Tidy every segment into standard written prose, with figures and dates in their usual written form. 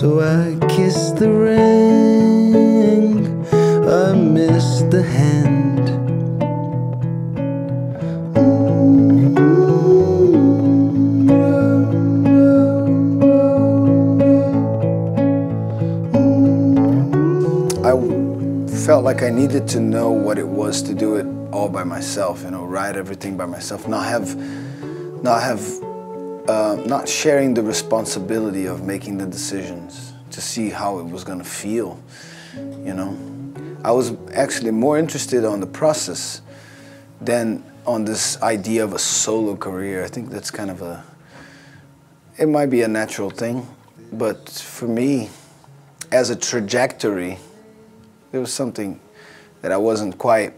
So I kiss the ring, I miss the hand. I felt like I needed to know what it was to do it all by myself, you know, write everything by myself, not sharing the responsibility of making the decisions, to see how it was going to feel, you know. I was actually more interested on the process than on this idea of a solo career. I think that's kind of it might be a natural thing, but for me, as a trajectory, there was something that I wasn't quite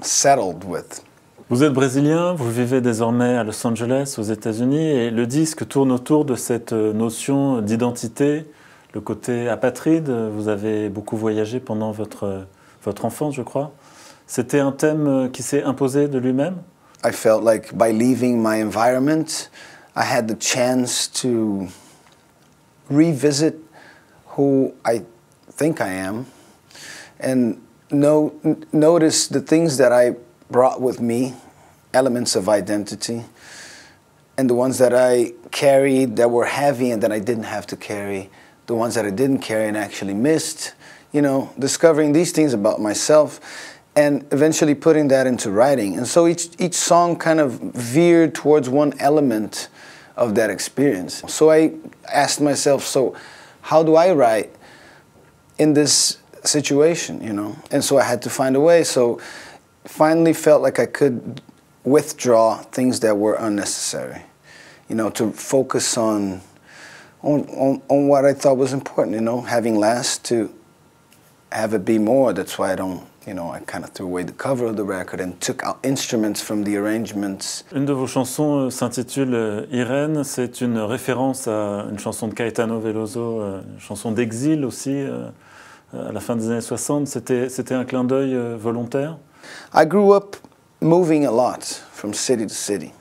settled with. Vous êtes brésilien, vous vivez désormais à Los Angeles, aux États-Unis, et le disque tourne autour de cette notion d'identité, le côté apatride. Vous avez beaucoup voyagé pendant votre enfance, je crois. C'était un thème qui s'est imposé de lui-même? I felt like by leaving my environment, I had the chance to revisit who I think I am and notice the things that I brought with me, elements of identity, and the ones that I carried that were heavy and that I didn't have to carry, the ones that I didn't carry and actually missed, you know, discovering these things about myself and eventually putting that into writing. And so each song kind of veered towards one element of that experience. So I asked myself, so how do I write in this situation, you know? And so I had to find a way. So finally felt like I could withdraw things that were unnecessary, you know, to focus on what I thought was important, you know, having less to have it be more. That's why I kind of threw away the cover of the record and took out instruments from the arrangements. Une de vos chansons s'intitule Irène. C'est une référence à une chanson de Caetano Veloso, une chanson d'exil aussi, à la fin des années 60. C'était un clin d'œil volontaire? I grew up moving a lot from city to city.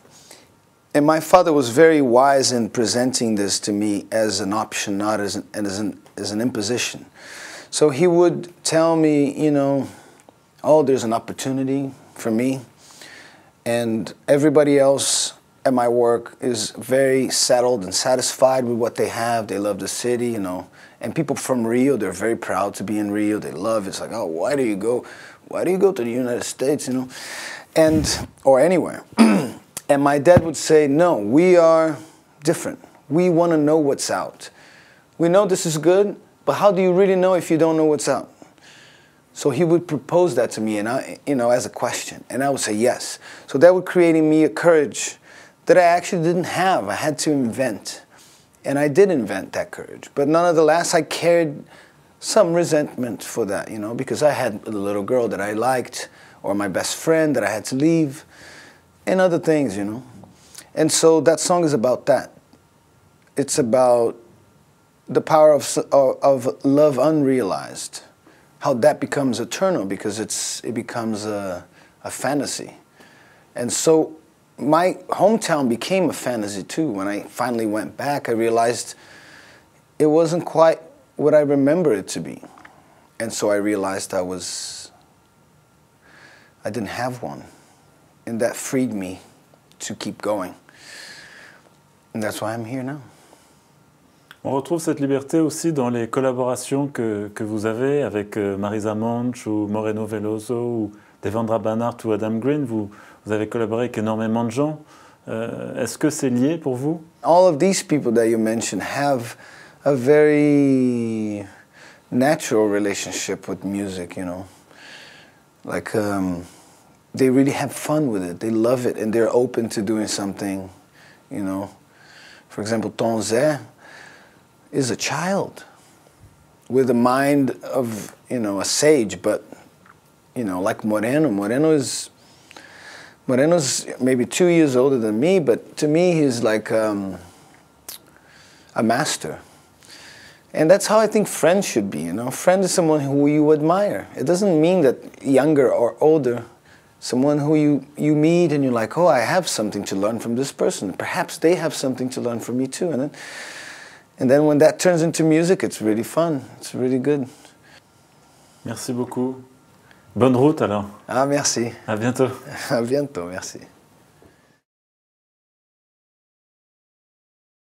And my father was very wise in presenting this to me as an option, not as an imposition. So he would tell me, you know, oh, there's an opportunity for me. And everybody else at my work is very settled and satisfied with what they have. They love the city, you know. And people from Rio, they're very proud to be in Rio. They love it. It's like, oh, why do you go? Why do you go to the United States, you know, or anywhere? And my dad would say, no, we are different. We want to know what's out. We know this is good, but how do you really know if you don't know what's out? So he would propose that to me, and as a question, and I would say yes. So that would create in me a courage that I actually didn't have. I had to invent, and I did invent that courage. But nonetheless, I carried some resentment for that, you know, because I had a little girl that I liked, or my best friend that I had to leave, and other things, you know. And so that song is about that. It's about the power of love unrealized, how that becomes eternal because it becomes a fantasy. And so my hometown became a fantasy too. When I finally went back, I realized it wasn't quite what I remember it to be. And so I realized I didn't have one. And that freed me to keep going. And that's why I'm here now. On retrouve cette liberté aussi dans les collaborations que vous avez avec Marisa Monch ou Moreno Veloso ou Devendra Banhart ou Adam Green. Vous avez collaboré avec énormément de gens. Est-ce que c'est lié pour vous? All of these people that you mentioned have a very natural relationship with music, you know. Like, they really have fun with it. They love it, and they're open to doing something, you know. For example, Tom Zé is a child with a mind of, you know, a sage, but, you know, like Moreno. Moreno's maybe 2 years older than me, but to me he's like a master. And that's how I think friends should be, you know. Friend is someone who you admire. It doesn't mean that younger or older, someone who you meet and you're like, oh, I have something to learn from this person. Perhaps they have something to learn from me too. And then when that turns into music, it's really fun. It's really good. Merci beaucoup. Bonne route alors. Ah, merci. À bientôt. À bientôt, merci.